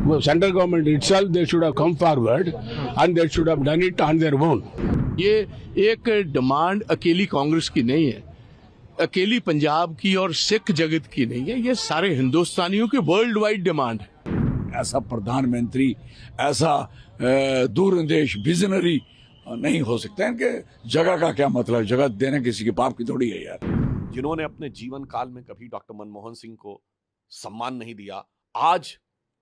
Well, central government itself, they should have come forward and they should have done it on their own. ये एक demand अकेली कांग्रेस की नहीं है, अकेली पंजाब की और सिख जगत की नहीं है, ये सारे हिंदुस्तानियों की वर्ल्ड वाइड डिमांड है। ऐसा प्रधानमंत्री, ऐसा दूरंदेश विजनरी नहीं हो सकता। इनके जगह का क्या मतलब, जगह देना किसी के पाप की थोड़ी है यार। जिन्होंने अपने जीवन काल में कभी डॉक्टर मनमोहन सिंह को सम्मान नहीं दिया, आज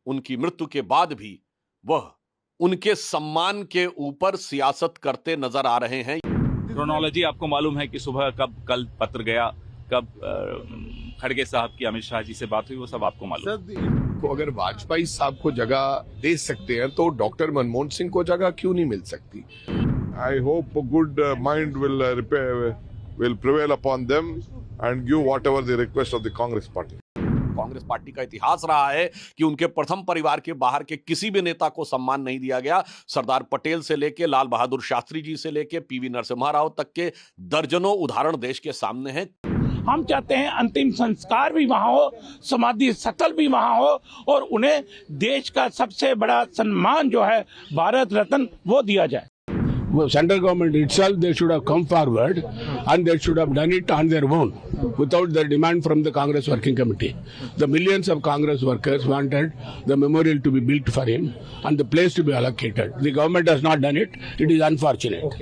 उनकी मृत्यु के बाद भी वह उनके सम्मान के ऊपर सियासत करते नजर आ रहे हैं। क्रोनोलॉजी आपको मालूम है कि सुबह कब कल पत्र गया, कब खड़गे साहब की अमित शाह जी से बात हुई, वो सब आपको मालूम है। को अगर वाजपेयी साहब को जगह दे सकते हैं तो डॉक्टर मनमोहन सिंह को जगह क्यों नहीं मिल सकती? I hope a good mind will prevail upon them and give whatever the request of the Congress party. Congress party का इतिहास रहा है कि उनके प्रथम परिवार के बाहर के किसी भी नेता को सम्मान नहीं दिया गया। सरदार पटेल से लेके लाल बहादुर शास्त्री जी से लेके पीवी नरसिम्हा राव तक के दर्जनों उदाहरण देश के सामने हैं। हम चाहते हैं अंतिम संस्कार भी वहां हो, समाधि स्थल भी वहां हो और उन्हें देश का सबसे बड़ा सम्मान जो है भारत रत्न वो दिया जाए। Well, central government itself, they should have come forward and they should have done it on their own without the demand from the Congress Working Committee. The millions of Congress workers wanted the memorial to be built for him and the place to be allocated. The government has not done it. It is unfortunate.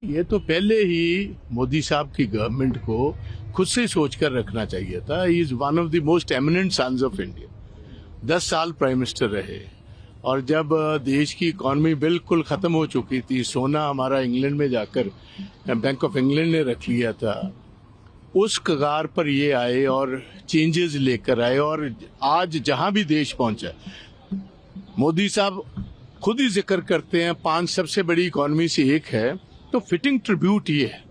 ये तो पहले ही मोदी साहब की government को खुद से सोच कर रखना चाहिए था। He is one of the most eminent sons of India. 10 साल प्राइम मिनिस्टर रहे और जब देश की इकॉनमी बिल्कुल खत्म हो चुकी थी, सोना हमारा इंग्लैंड में जाकर बैंक ऑफ इंग्लैंड ने रख लिया था, उस कगार पर ये आए और चेंजेस लेकर आए और आज जहां भी देश पहुंचा, मोदी साहब खुद ही जिक्र करते हैं 5 सबसे बड़ी इकॉनमी से एक है, तो फिटिंग ट्रिब्यूट ये है।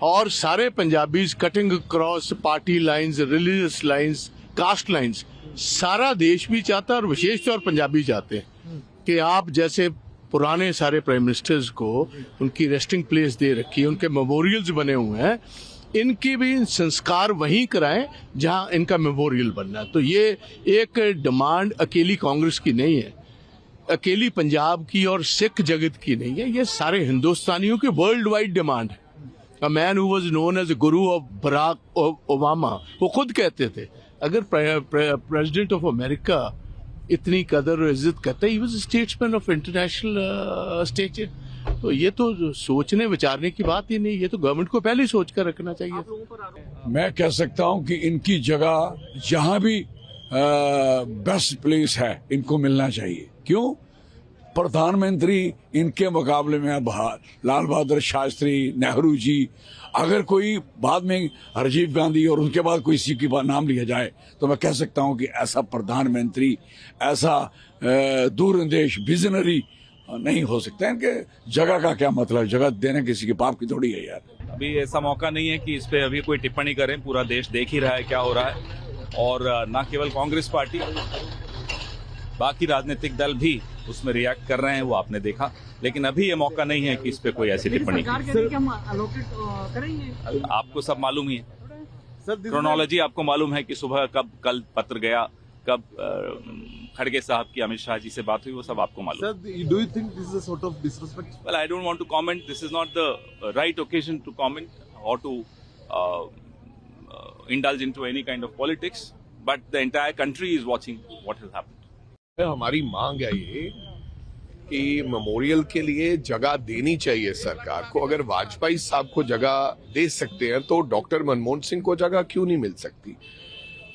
और सारे Punjabis cutting cross party lines, religious lines, caste lines, सारा देश भी चाहता है और विशेष तौर पंजाबी चाहते हैं कि आप जैसे पुराने सारे प्राइम मिनिस्टर्स को उनकी रेस्टिंग प्लेस दे रखी है, उनके मेमोरियल्स बने हुए हैं, इनकी भी संस्कार वहीं कराएं जहां इनका मेमोरियल बनना है। तो ये एक डिमांड अकेली कांग्रेस की नहीं है, अकेली पंजाब की और सिख जगत की नहीं है, ये सारे हिंदुस्तानियों की वर्ल्ड वाइड डिमांड है। A man who was known as guru of Barack Obama, वो खुद कहते थे अगर प्रेसिडेंट ऑफ अमेरिका इतनी कदर और इज्जत करता है, he was statesman of international stature. तो ये तो सोचने विचारने की बात ही नहीं, ये तो गवर्नमेंट को पहले ही सोच कर रखना चाहिए। मैं कह सकता हूं कि इनकी जगह जहां भी बेस्ट प्लेस है इनको मिलना चाहिए। क्यों? प्रधानमंत्री इनके मुकाबले में लाल बहादुर शास्त्री, नेहरू जी, अगर कोई बाद में राजीव गांधी और उनके बाद कोई किसी का नाम लिया जाए तो मैं कह सकता हूं कि ऐसा प्रधानमंत्री, ऐसा दूरंदेश विजनरी नहीं हो सकता। इनके जगह का क्या मतलब, जगह देना किसी के पाप की थोड़ी है यार। अभी ऐसा मौका नहीं है कि इस पे अभी कोई टिप्पणी करें, पूरा देश देख ही रहा है क्या हो रहा है और न केवल कांग्रेस पार्टी, बाकी राजनीतिक दल भी उसमें रिएक्ट कर रहे हैं, वो आपने देखा। लेकिन अभी ये मौका नहीं है कि इस पे कोई ऐसी टिप्पणी करें। आपको सब मालूम ही है। क्रोनोलॉजी आपको मालूम है कि सुबह कब कल पत्र गया, कब खड़गे साहब की अमित शाह जी से बात हुई, वो सब आपको मालूम है। Do you think this is a sort of disrespect? Well, I don't want to comment. This is not the right occasion to comment or to indulge into any kind of politics. But the entire country is watching what has happened. हमारी मांग है ये कि memorial के लिए जगह देनी चाहिए सरकार को। अगर वाजपेयी साहब को जगह दे सकते हैं तो डॉक्टर मनमोहन सिंह को जगह क्यों नहीं मिल सकती?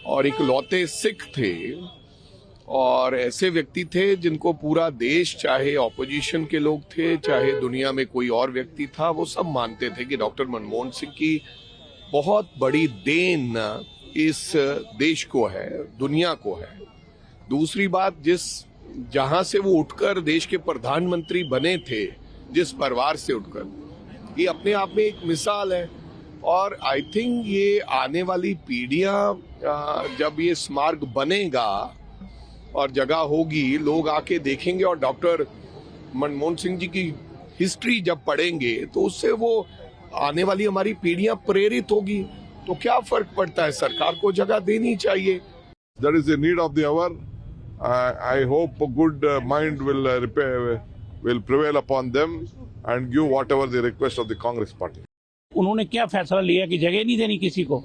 और इकलौते सिख थे और ऐसे व्यक्ति थे जिनको पूरा देश, चाहे ऑपोजिशन के लोग थे, चाहे दुनिया में कोई और व्यक्ति था, वो सब मानते थे कि डॉक्टर मनमोहन सिंह की बहुत बड़ी देन इस देश को है, दुनिया को है। दूसरी बात, जहां से वो उठकर देश के प्रधानमंत्री बने थे, जिस परिवार से उठकर, ये अपने आप में एक मिसाल है। और आई थिंक ये आने वाली पीढ़ियां जब ये स्मारक बनेगा और जगह होगी, लोग आके देखेंगे और डॉक्टर मनमोहन सिंह जी की हिस्ट्री जब पढ़ेंगे तो उससे वो आने वाली हमारी पीढ़ियां प्रेरित होगी। तो क्या फर्क पड़ता है, सरकार को जगह देनी चाहिए। That is the need of the hour I hope a good mind will prevail upon them and give whatever the request of the Congress party. उन्होंने क्या फैसला लिया कि जगह नहीं देनी किसी को?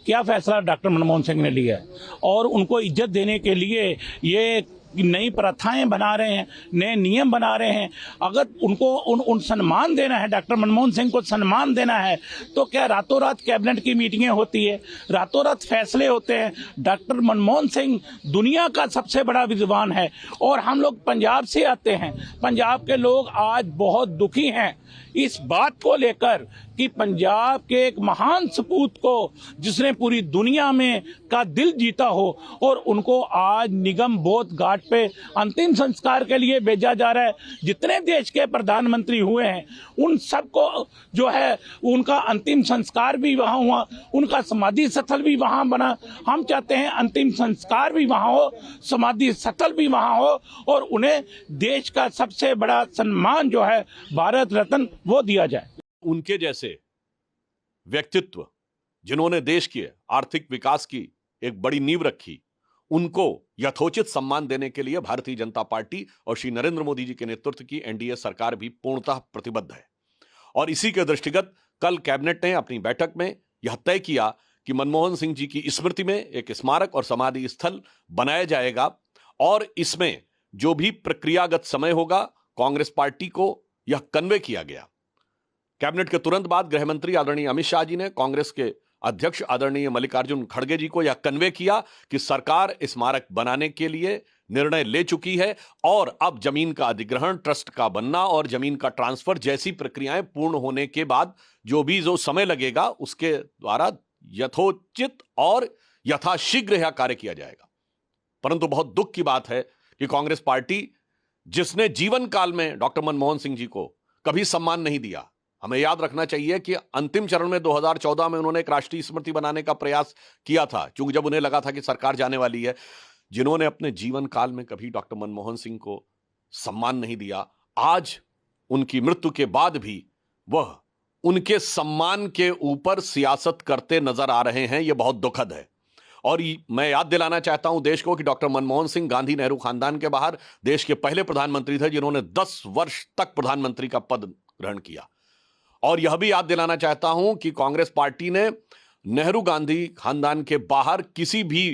क्या फैसला डॉक्टर मनमोहन सिंह ने लिया है? और उनको इज्जत देने के लिए ये नई प्रथाएं बना रहे हैं, नए नियम बना रहे हैं। अगर उनको उन सम्मान देना है, डॉक्टर मनमोहन सिंह को सम्मान देना है, तो क्या रातों रात कैबिनेट की मीटिंगें होती है, रातों रात फैसले होते हैं? डॉक्टर मनमोहन सिंह दुनिया का सबसे बड़ा विद्वान है और हम लोग पंजाब से आते हैं। पंजाब के लोग आज बहुत दुखी हैं इस बात को लेकर कि पंजाब के एक महान सपूत को जिसने पूरी दुनिया में का दिल जीता हो और उनको आज निगम बोध घाट पे अंतिम संस्कार के लिए भेजा जा रहा है। जितने देश के प्रधानमंत्री हुए हैं उन सबको जो है उनका अंतिम संस्कार भी वहां हुआ, उनका समाधि स्थल भी वहां बना। हम चाहते हैं अंतिम संस्कार भी वहां हो, समाधि स्थल भी वहां हो और उन्हें देश का सबसे बड़ा सम्मान जो है भारत रत्न वो दिया जाए। उनके जैसे व्यक्तित्व जिन्होंने देश के आर्थिक विकास की एक बड़ी नींव रखी, उनको यथोचित सम्मान देने के लिए भारतीय जनता पार्टी और श्री नरेंद्र मोदी जी के नेतृत्व की एनडीए सरकार भी पूर्णतः प्रतिबद्ध है। और इसी के दृष्टिगत कल कैबिनेट ने अपनी बैठक में यह तय किया कि मनमोहन सिंह जी की स्मृति में एक स्मारक और समाधि स्थल बनाया जाएगा और इसमें जो भी प्रक्रियागत समय होगा कांग्रेस पार्टी को यह कन्वे किया गया। कैबिनेट के तुरंत बाद गृह मंत्री आदरणीय अमित शाह जी ने कांग्रेस के अध्यक्ष आदरणीय मल्लिकार्जुन खड़गे जी को यह कन्वे किया कि सरकार स्मारक बनाने के लिए निर्णय ले चुकी है और अब जमीन का अधिग्रहण, ट्रस्ट का बनना और जमीन का ट्रांसफर जैसी प्रक्रियाएं पूर्ण होने के बाद जो समय लगेगा उसके द्वारा यथोचित और यथाशीघ्र यह कार्य किया जाएगा। परंतु बहुत दुख की बात है कि कांग्रेस पार्टी जिसने जीवन काल में डॉक्टर मनमोहन सिंह जी को कभी सम्मान नहीं दिया, हमें याद रखना चाहिए कि अंतिम चरण में 2014 में उन्होंने एक राष्ट्रीय स्मृति बनाने का प्रयास किया था, क्योंकि जब उन्हें लगा था कि सरकार जाने वाली है। जिन्होंने अपने जीवन काल में कभी डॉक्टर मनमोहन सिंह को सम्मान नहीं दिया, आज उनकी मृत्यु के बाद भी वह उनके सम्मान के ऊपर सियासत करते नजर आ रहे हैं। यह बहुत दुखद है। और मैं याद दिलाना चाहता हूं देश को कि डॉक्टर मनमोहन सिंह गांधी नेहरू खानदान के बाहर देश के पहले प्रधानमंत्री थे जिन्होंने 10 वर्ष तक प्रधानमंत्री का पद ग्रहण किया। और यह भी याद दिलाना चाहता हूं कि कांग्रेस पार्टी ने नेहरू गांधी खानदान के बाहर किसी भी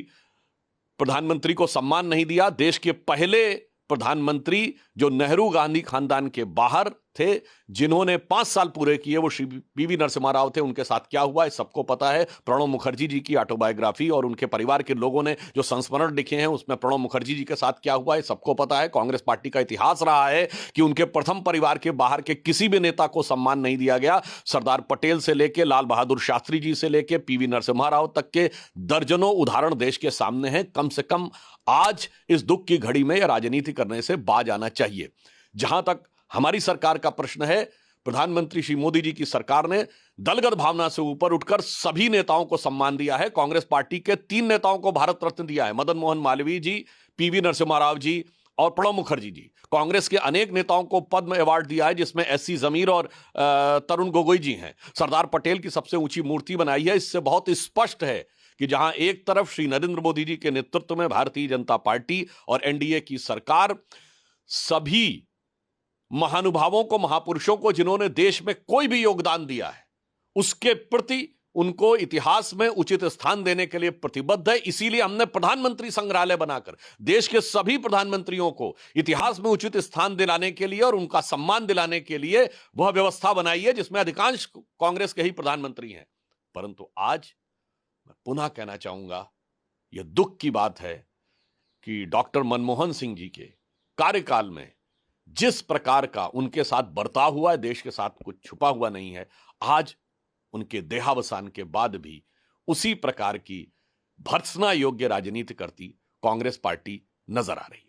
प्रधानमंत्री को सम्मान नहीं दिया। देश के पहले प्रधानमंत्री जो नेहरू गांधी खानदान के बाहर थे, जिन्होंने 5 साल पूरे किए, वो श्री पीवी नरसिम्हा राव थे। उनके साथ क्या हुआ है सबको पता है। प्रणब मुखर्जी जी की ऑटोबायोग्राफी और उनके परिवार के लोगों ने जो संस्मरण लिखे हैं उसमें प्रणब मुखर्जी जी के साथ क्या हुआ है सबको पता है। कांग्रेस पार्टी का इतिहास रहा है कि उनके प्रथम परिवार के बाहर के किसी भी नेता को सम्मान नहीं दिया गया। सरदार पटेल से लेकर लाल बहादुर शास्त्री जी से लेकर पीवी नरसिम्हा राव तक के दर्जनों उदाहरण देश के सामने हैं। कम से कम आज इस दुख की घड़ी में राजनीति करने से बाज आना चाहिए। जहां तक हमारी सरकार का प्रश्न है, प्रधानमंत्री श्री मोदी जी की सरकार ने दलगत भावना से ऊपर उठकर सभी नेताओं को सम्मान दिया है। कांग्रेस पार्टी के 3 नेताओं को भारत रत्न दिया है, मदन मोहन मालवीय जी, पीवी नरसिम्हा राव जी और प्रणब मुखर्जी जी। कांग्रेस के अनेक नेताओं को पद्म अवार्ड दिया है, जिसमें एससी जमीर और तरुण गोगोई जी हैं। सरदार पटेल की सबसे ऊंची मूर्ति बनाई है। इससे बहुत स्पष्ट है कि जहां एक तरफ श्री नरेंद्र मोदी जी के नेतृत्व में भारतीय जनता पार्टी और एनडीए की सरकार सभी महानुभावों को, महापुरुषों को जिन्होंने देश में कोई भी योगदान दिया है, उसके प्रति उनको इतिहास में उचित स्थान देने के लिए प्रतिबद्ध है। इसीलिए हमने प्रधानमंत्री संग्रहालय बनाकर देश के सभी प्रधानमंत्रियों को इतिहास में उचित स्थान दिलाने के लिए और उनका सम्मान दिलाने के लिए वह व्यवस्था बनाई है जिसमें अधिकांश कांग्रेस के ही प्रधानमंत्री हैं। परंतु आज मैं पुनः कहना चाहूंगा, यह दुख की बात है कि डॉक्टर मनमोहन सिंह जी के कार्यकाल में जिस प्रकार का उनके साथ बर्ताव हुआ है, देश के साथ कुछ छुपा हुआ नहीं है। आज उनके देहावसान के बाद भी उसी प्रकार की भर्त्सना योग्य राजनीति करती कांग्रेस पार्टी नजर आ रही है।